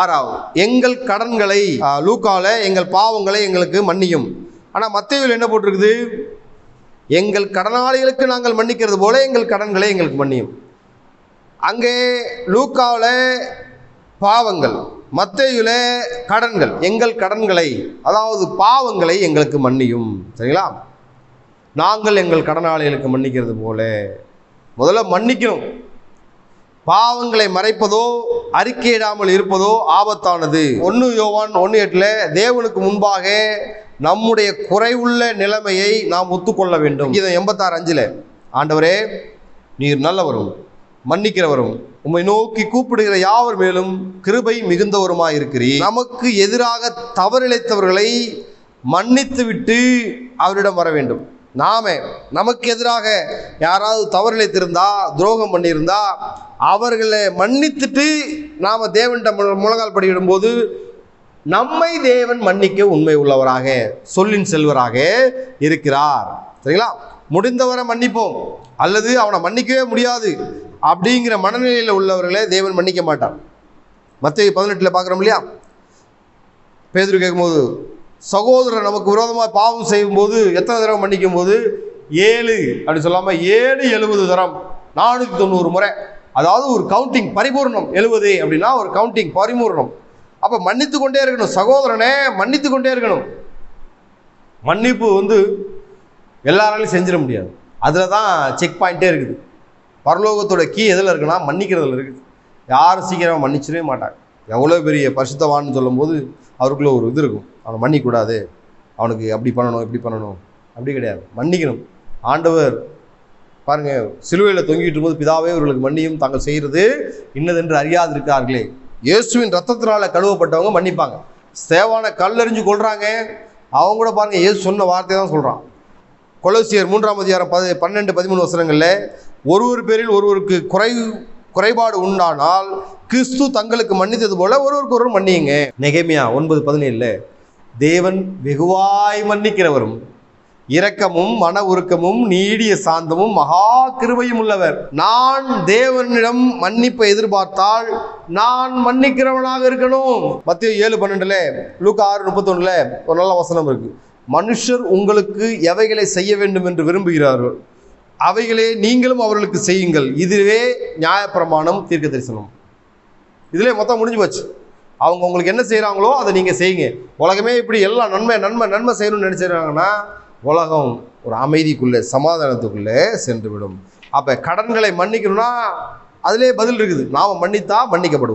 6வது, எங்கள் கடன்களை, லூக்கால எங்கள் பாவங்களை எங்களுக்கு மன்னியும். ஆனால் மத்தேயுவில் என்ன போட்டிருக்குது? எங்கள் கடனாளிகளுக்கு நாங்கள் மன்னிக்கிறது போல எங்கள் கடன்களை எங்களுக்கு மன்னியும். அங்கே லூக்காவில் பாவங்கள், மத்தேயுவில் கடன்கள். எங்கள் கடன்களை, அதாவது பாவங்களை எங்களுக்கு மன்னியும். சரிங்களா? நாங்கள் எங்கள் கடனாளிகளுக்கு மன்னிக்கிறது போல. முதல்ல மன்னிக்கணும். பாவங்களை மறைப்பதோ அறிக்கையிடாமல் இருப்பதோ ஆபத்தானது. 1 யோவான் 1:8 தேவனுக்கு முன்பாக நம்முடைய குறைவுள்ள நிலைமையை நாம் ஒத்துக்கொள்ள வேண்டும். இது 86:5 ஆண்டவரே நீர் நல்லவரும் மன்னிக்கிறவரும் உம்மை நோக்கி கூப்பிடுகிற யாவர் மேலும் கிருபை மிகுந்தவருமாய் இருக்கிறீர். நமக்கு எதிராக தவறிழைத்தவர்களை மன்னித்து விட்டு அவரிடம் வர வேண்டும். நமக்கு எதிராக யாராவது தவறிழைத்திருந்தா, துரோகம் பண்ணியிருந்தா அவர்களை மன்னித்துட்டு நாம் தேவன்கிட்ட முழங்கால் படியிடும் போது நம்மை தேவன் மன்னிக்க உண்மை உள்ளவராக, சொல்லின் செல்வராக இருக்கிறார். சரிங்களா? முடிந்தவரை மன்னிப்போம், அல்லது அவனை மன்னிக்கவே முடியாது அப்படிங்கிற மனநிலையில் உள்ளவர்களே தேவன் மன்னிக்க மாட்டார். மத்தேயு 18 பார்க்குறோம் இல்லையா? பேதுரு கேட்கும்போது, சகோதரர் நமக்கு விரோதமாக பாவம் செய்யும் போது எத்தனை தடவை மன்னிக்கும் போது 7 அப்படி சொல்லாமல் 7 தரம் 490 முறை. அதாவது ஒரு கவுண்டிங் பரிபூர்ணம். 70 அப்படின்னா ஒரு கவுண்டிங் பரிபூர்ணம். அப்போ மன்னித்து கொண்டே இருக்கணும். சகோதரனே மன்னித்து கொண்டே இருக்கணும். மன்னிப்பு எல்லாராலையும் செஞ்சிட முடியாது. அதில் தான் செக் பாயிண்ட்டே இருக்குது. பரலோகத்தோட கீ எதில் இருக்குன்னா மன்னிக்கிறதுல இருக்குது. யாரும் சீக்கிரமாக மன்னிச்சிடவே மாட்டாங்க. எவ்வளோ பெரிய பரிசுத்தவான்னு சொல்லும் போது அவருக்குள்ள ஒரு இது இருக்கும், அவனை மன்னிக்கூடாது, அவனுக்கு அப்படி பண்ணணும் இப்படி பண்ணணும், அப்படி கிடையாது. மன்னிக்கணும். ஆண்டவர் பாருங்கள், சிலுவையில் தொங்கிட்டு போது பிதாவே இவர்களுக்கு மன்னியும், தாங்கள் செய்கிறது இன்னதென்று அறியாதிருக்கார்களே. இயேசுவின் ரத்தத்தினால கழுவப்பட்டவங்க மன்னிப்பாங்க. ஸ்தேவானை கல்லெறிஞ்சு கொள்றாங்க, அவங்க கூட பாருங்கள் இயேசு சொன்ன வார்த்தை தான் சொல்கிறான். கொலோசியர் 3:12-13 ஒருவர் பேரில் ஒருவருக்கு குறைபாடு உண்டானால் கிறிஸ்து தங்களுக்கு மன்னித்தது போல ஒருவருக்கு ஒருவர் மன்னியுங்க. நெகேமியா 9:17 தேவன் வெகுவாய் மன்னிக்கிறவரும் இரக்கமும் மன உருக்கமும் நீடிய சாந்தமும் மகா கிருபையும் உள்ளவர். நான் தேவனிடம் மன்னிப்பை எதிர்பார்த்தால் நான் மன்னிக்கிறவனாக இருக்கணும். மத்தேயு 7:12 லூக்கா 6:31 ஒரு நல்ல வசனம் இருக்கு. மனுஷர் உங்களுக்கு எவைகளை செய்ய வேண்டும் என்று விரும்புகிறார்கள் அவைகளே நீங்களும் அவர்களுக்கு செய்யுங்கள், இதுவே நியாயப்பிரமாணம் தீர்க்க தரிசனம். இதிலே மொத்தம் முடிஞ்சு போச்சு. அவங்க உங்களுக்கு என்ன செய்கிறாங்களோ அதை நீங்கள் செய்யுங்க. உலகமே இப்படி எல்லாம் நன்மை செய்யணும்னு நினைச்சிருக்காங்கன்னா உலகம் ஒரு அமைதிக்குள்ளே சமாதானத்துக்குள்ளே சென்று விடும். அப்போ கடன்களை மன்னிக்கணும்னா அதிலே பதில் இருக்குது. நாம் மன்னித்தா மன்னிக்கப்படுவோம்.